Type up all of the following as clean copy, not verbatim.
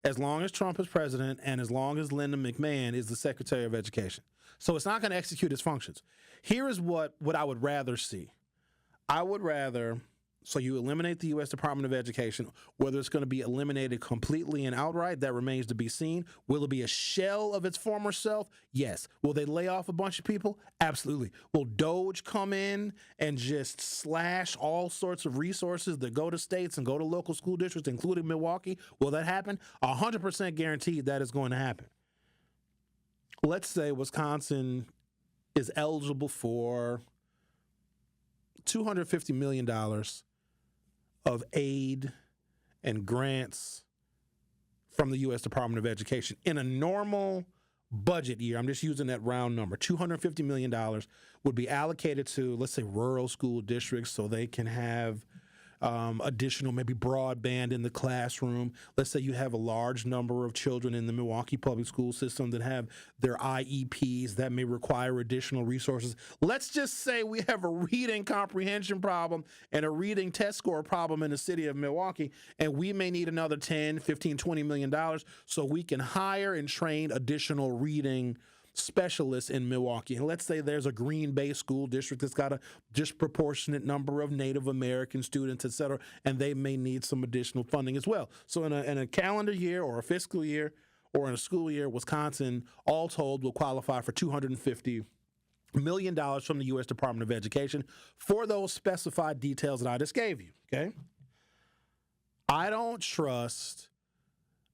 as long as Trump is president and as long as Linda McMahon is the Secretary of Education. So it's not going to execute its functions. Here is what I would rather see. I would rather, so you eliminate the U.S. Department of Education. Whether it's going to be eliminated completely and outright, that remains to be seen. Will it be a shell of its former self? Yes. Will they lay off a bunch of people? Absolutely. Will Doge come in and just slash all sorts of resources that go to states and go to local school districts, including Milwaukee? Will that happen? 100% guaranteed that is going to happen. Let's say Wisconsin is eligible for $250 million of aid and grants from the U.S. Department of Education. In a normal budget year, I'm just using that round number, $250 million would be allocated to, let's say, rural school districts so they can have additional maybe broadband in the classroom. Let's say you have a large number of children in the Milwaukee public school system that have their IEPs that may require additional resources. Let's just say we have a reading comprehension problem and a reading test score problem in the city of Milwaukee, and we may need another 10, 15, $20 million so we can hire and train additional reading specialists in Milwaukee. And let's say there's a Green Bay school district that's got a disproportionate number of Native American students, et cetera, and they may need some additional funding as well. So in a calendar year or a fiscal year or in a school year, Wisconsin, all told, will qualify for $250 million from the U.S. Department of Education for those specified details that I just gave you, okay? I don't trust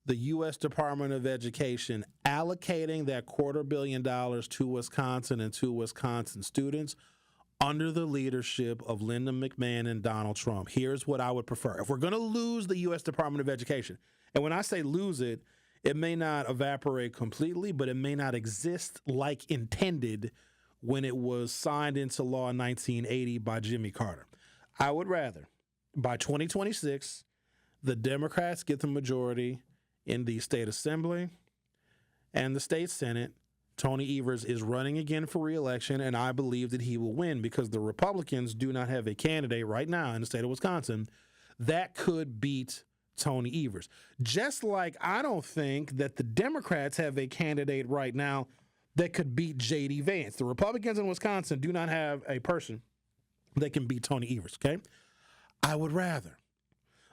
the U.S. Department of Education allocating that $250 million to Wisconsin and to Wisconsin students under the leadership of Linda McMahon and Donald Trump. Here's what I would prefer. If we're going to lose the U.S. Department of Education, and when I say lose it, it may not evaporate completely, but it may not exist like intended when it was signed into law in 1980 by Jimmy Carter. I would rather, by 2026, the Democrats get the majority in the state assembly and the state senate. Tony Evers is running again for re-election, and I believe that he will win because the Republicans do not have a candidate right now in the state of Wisconsin that could beat Tony Evers. Just like I don't think that the Democrats have a candidate right now that could beat J.D. Vance. The Republicans in Wisconsin do not have a person that can beat Tony Evers, okay? I would rather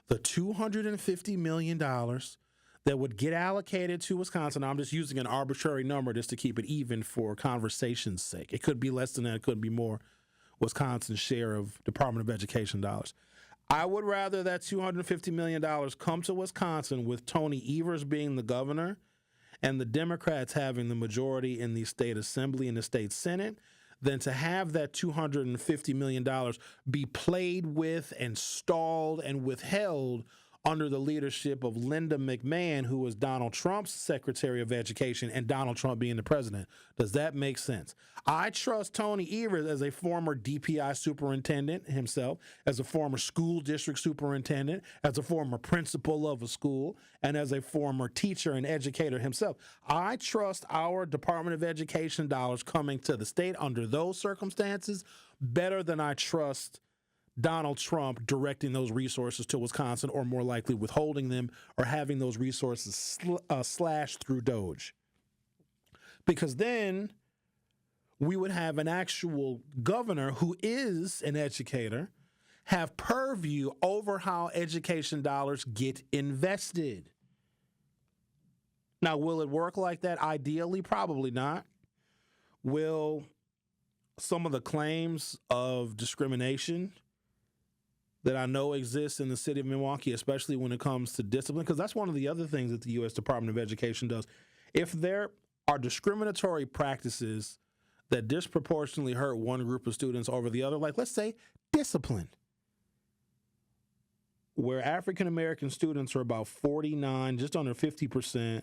the $250 million that would get allocated to Wisconsin. I'm just using an arbitrary number just to keep it even for conversation's sake. It could be less than that. It could be more. Wisconsin's share of Department of Education dollars. I would rather that $250 million come to Wisconsin with Tony Evers being the governor and the Democrats having the majority in the state assembly and the state senate than to have that $250 million be played with and stalled and withheld under the leadership of Linda McMahon, who was Donald Trump's Secretary of Education, and Donald Trump being the president. Does that make sense? I trust Tony Evers as a former DPI superintendent himself, as a former school district superintendent, as a former principal of a school, and as a former teacher and educator himself. I trust our Department of Education dollars coming to the state under those circumstances better than I trust Donald Trump directing those resources to Wisconsin, or more likely withholding them or having those resources slashed through Doge. Because then we would have an actual governor who is an educator have purview over how education dollars get invested. Now, will it work like that? Ideally, probably not. Will some of the claims of discrimination that I know exists in the city of Milwaukee, especially when it comes to discipline, because that's one of the other things that the U.S. Department of Education does. If there are discriminatory practices that disproportionately hurt one group of students over the other, like let's say discipline, where African-American students are about 49, just under 50%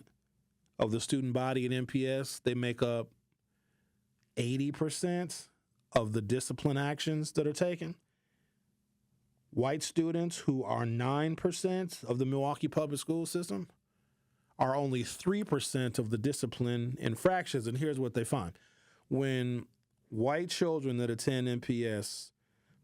of the student body at MPS, they make up 80% of the discipline actions that are taken. White students, who are 9% of the Milwaukee public school system, are only 3% of the discipline infractions. And here's what they find. When white children that attend MPS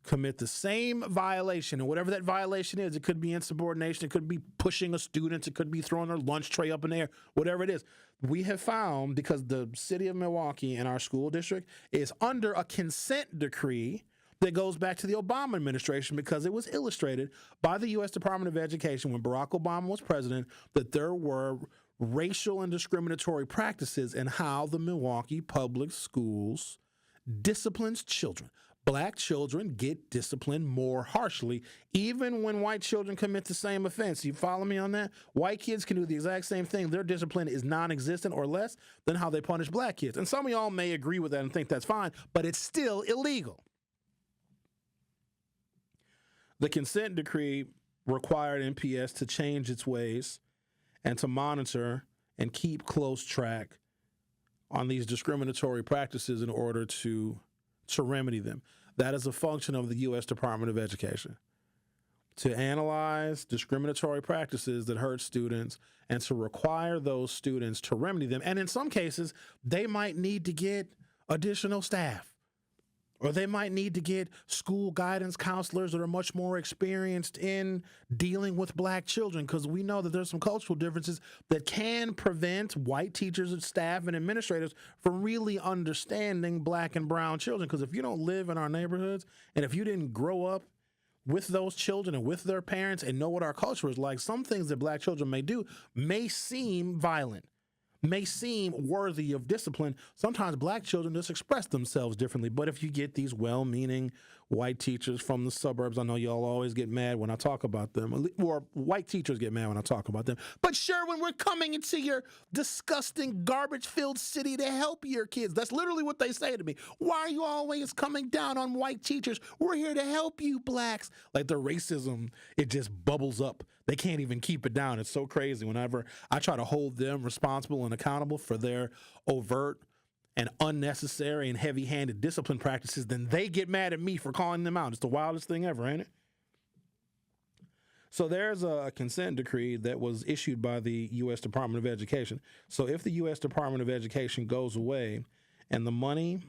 commit the same violation, and whatever that violation is, it could be insubordination, it could be pushing a student, it could be throwing their lunch tray up in the air, whatever it is. We have found, because the city of Milwaukee and our school district is under a consent decree that goes back to the Obama administration, because it was illustrated by the U.S. Department of Education when Barack Obama was president, that there were racial and discriminatory practices in how the Milwaukee public schools disciplines children. Black children get disciplined more harshly, even when white children commit the same offense. You follow me on that? White kids can do the exact same thing. Their discipline is non-existent or less than how they punish black kids. And some of y'all may agree with that and think that's fine, but it's still illegal. The consent decree required MPS to change its ways and to monitor and keep close track on these discriminatory practices in order to remedy them. That is a function of the U.S. Department of Education, to analyze discriminatory practices that hurt students and to require those students to remedy them. And in some cases, they might need to get additional staff, or they might need to get school guidance counselors that are much more experienced in dealing with black children, because we know that there's some cultural differences that can prevent white teachers and staff and administrators from really understanding black and brown children. Because if you don't live in our neighborhoods, and if you didn't grow up with those children and with their parents and know what our culture is like, some things that black children may do may seem violent, may seem worthy of discipline. Sometimes black children just express themselves differently. But if you get these well-meaning white teachers from the suburbs, I know y'all always get mad when I talk about them, or white teachers get mad when I talk about them. But Sherwin, we're coming into your disgusting, garbage-filled city to help your kids. That's literally what they say to me. Why are you always coming down on white teachers? We're here to help you blacks. Like, the racism, it just bubbles up. They can't even keep it down. It's so crazy. Whenever I try to hold them responsible and accountable for their overt and unnecessary and heavy-handed discipline practices, then they get mad at me for calling them out. It's the wildest thing ever, ain't it? So there's a consent decree that was issued by the U.S. Department of Education. So if the U.S. Department of Education goes away and the money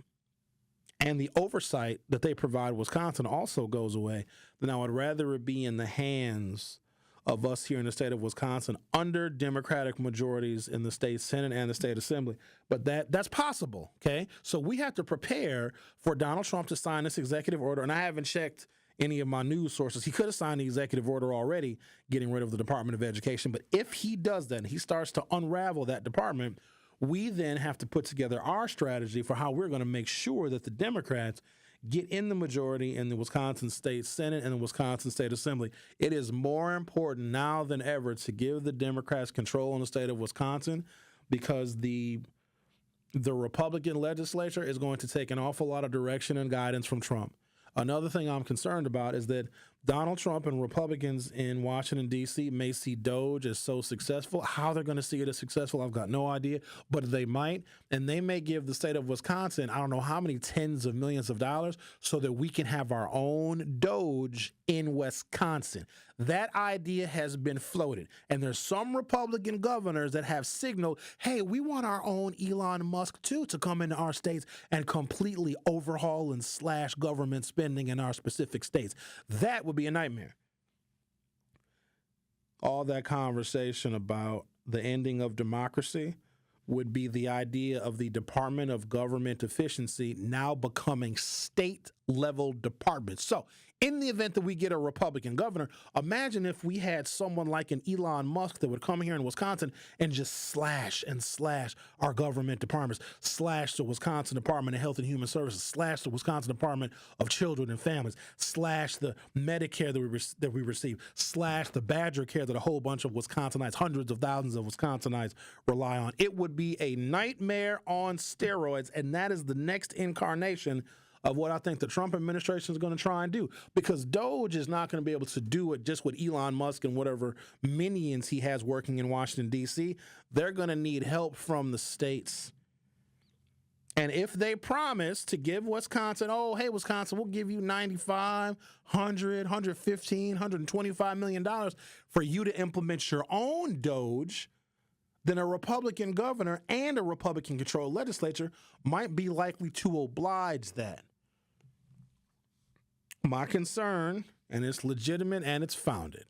and the oversight that they provide Wisconsin also goes away, then I would rather it be in the hands of us here in the state of Wisconsin under Democratic majorities in the state Senate and the state Assembly. But that's possible, okay? So we have to prepare for Donald Trump to sign this executive order, and I haven't checked any of my news sources. He could have signed the executive order already, getting rid of the Department of Education. But if he does that and he starts to unravel that department, we then have to put together our strategy for how we're going to make sure that the Democrats get in the majority in the Wisconsin State Senate and the Wisconsin State Assembly. It is more important now than ever to give the Democrats control in the state of Wisconsin, because the Republican legislature is going to take an awful lot of direction and guidance from Trump. Another thing I'm concerned about is that Donald Trump and Republicans in Washington, D.C. may see DOGE as so successful. How they're going to see it as successful, I've got no idea, but they might. And they may give the state of Wisconsin, I don't know how many tens of millions of dollars, so that we can have our own DOGE in Wisconsin. That idea has been floated. And there's some Republican governors that have signaled, hey, we want our own Elon Musk, too, to come into our states and completely overhaul and slash government spending in our specific states. That would be a nightmare. All that conversation about the ending of democracy would be the idea of the Department of Government Efficiency now becoming state-level departments. So in the event that we get a Republican governor, imagine if we had someone like an Elon Musk that would come here in Wisconsin and just slash and slash our government departments, slash the Wisconsin Department of Health and Human Services, slash the Wisconsin Department of Children and Families, slash the Medicare that we receive, slash the Badger Care that a whole bunch of Wisconsinites, hundreds of thousands of Wisconsinites rely on. It would be a nightmare on steroids, and that is the next incarnation of what I think the Trump administration is going to try and do, because DOGE is not going to be able to do it just with Elon Musk and whatever minions he has working in Washington, D.C. They're going to need help from the states. And if they promise to give Wisconsin, oh, hey, Wisconsin, we'll give you $95, $100, $115, $125 million for you to implement your own DOGE, then a Republican governor and a Republican-controlled legislature might be likely to oblige that. My concern, and it's legitimate and it's founded,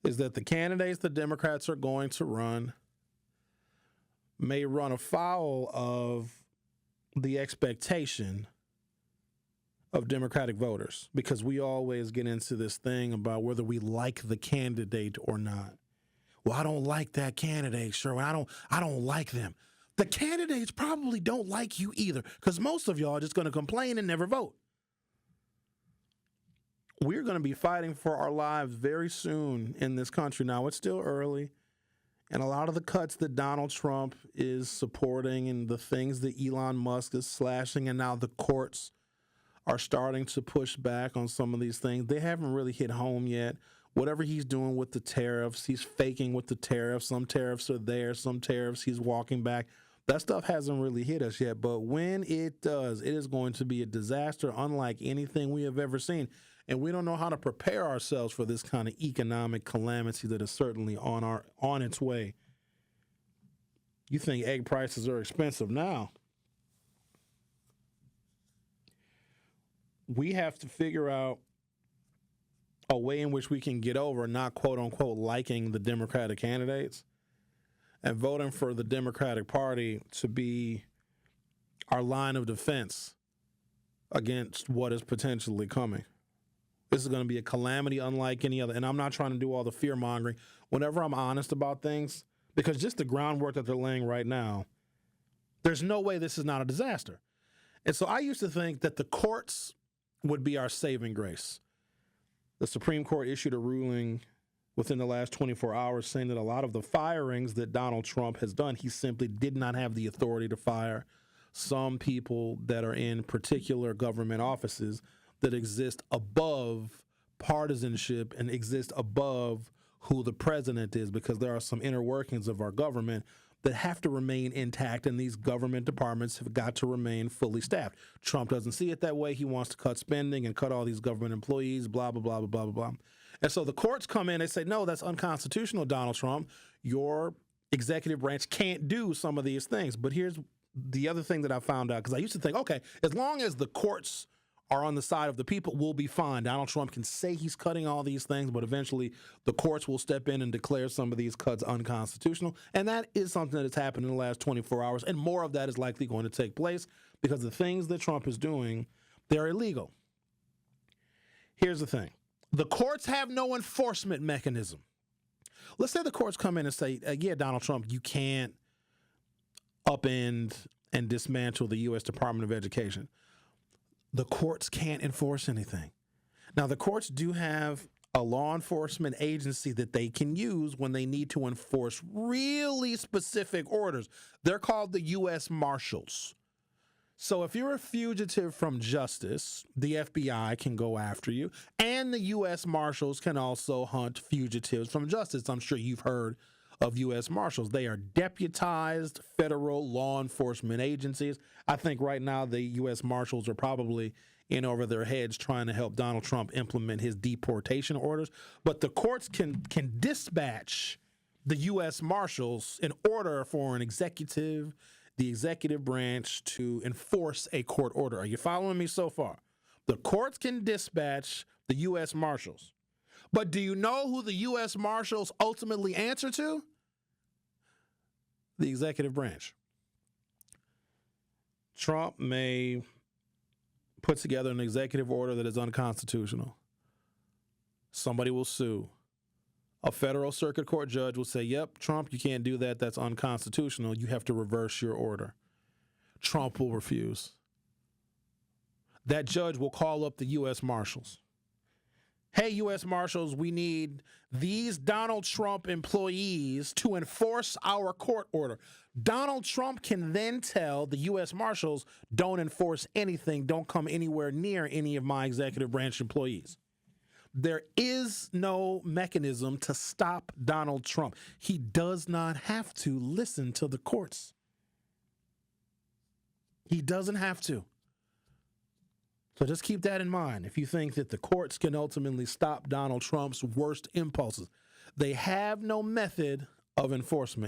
is that the candidates the Democrats are going to run may run afoul of the expectation of Democratic voters, because we always get into this thing about whether we like the candidate or not. Well, I don't like that candidate, Sherwin. I don't like them. The candidates probably don't like you either, because most of y'all are just going to complain and never vote. We're going to be fighting for our lives very soon in this country. Now, it's still early, and a lot of the cuts that Donald Trump is supporting and the things that Elon Musk is slashing, and now the courts are starting to push back on some of these things, they haven't really hit home yet. Whatever he's doing with the tariffs, he's faking with the tariffs. Some tariffs are there, some tariffs he's walking back. That stuff hasn't really hit us yet, but when it does, it is going to be a disaster unlike anything we have ever seen. And we don't know how to prepare ourselves for this kind of economic calamity that is certainly on its way. You think egg prices are expensive now? We have to figure out a way in which we can get over not quote unquote liking the Democratic candidates and voting for the Democratic Party to be our line of defense against what is potentially coming. This is going to be a calamity unlike any other. And I'm not trying to do all the fear mongering. Whenever I'm honest about things, because just the groundwork that they're laying right now, there's no way this is not a disaster. And so I used to think that the courts would be our saving grace. The Supreme Court issued a ruling within the last 24 hours saying that a lot of the firings that Donald Trump has done, he simply did not have the authority to fire some people that are in particular government offices that exist above partisanship and exist above who the president is, because there are some inner workings of our government that have to remain intact, and these government departments have got to remain fully staffed. Trump doesn't see it that way. He wants to cut spending and cut all these government employees, blah, blah, blah, blah, blah, blah. And so the courts come in and say, no, that's unconstitutional, Donald Trump. Your executive branch can't do some of these things. But here's the other thing that I found out, because I used to think, okay, as long as the courts are on the side of the people, we'll be fine. Donald Trump can say he's cutting all these things, but eventually the courts will step in and declare some of these cuts unconstitutional. And that is something that has happened in the last 24 hours, and more of that is likely going to take place because the things that Trump is doing, they're illegal. Here's the thing. The courts have no enforcement mechanism. Let's say the courts come in and say, yeah, Donald Trump, you can't upend and dismantle the U.S. Department of Education. The courts can't enforce anything. Now, the courts do have a law enforcement agency that they can use when they need to enforce really specific orders. They're called the U.S. Marshals. So if you're a fugitive from justice, the FBI can go after you, and the U.S. Marshals can also hunt fugitives from justice. I'm sure you've heard of U.S. Marshals. They are deputized federal law enforcement agencies. I think right now the U.S. Marshals are probably in over their heads trying to help Donald Trump implement his deportation orders. But the courts can dispatch the U.S. Marshals in order for the executive branch to enforce a court order. Are you following me so far? The courts can dispatch the U.S. Marshals. But do you know who the U.S. Marshals ultimately answer to? The executive branch. Trump may put together an executive order that is unconstitutional. Somebody will sue. A federal circuit court judge will say, yep, Trump, you can't do that. That's unconstitutional. You have to reverse your order. Trump will refuse. That judge will call up the U.S. Marshals. Hey, U.S. Marshals, we need these Donald Trump employees to enforce our court order. Donald Trump can then tell the U.S. Marshals, don't enforce anything, don't come anywhere near any of my executive branch employees. There is no mechanism to stop Donald Trump. He does not have to listen to the courts. He doesn't have to. So just keep that in mind. If you think that the courts can ultimately stop Donald Trump's worst impulses, they have no method of enforcement.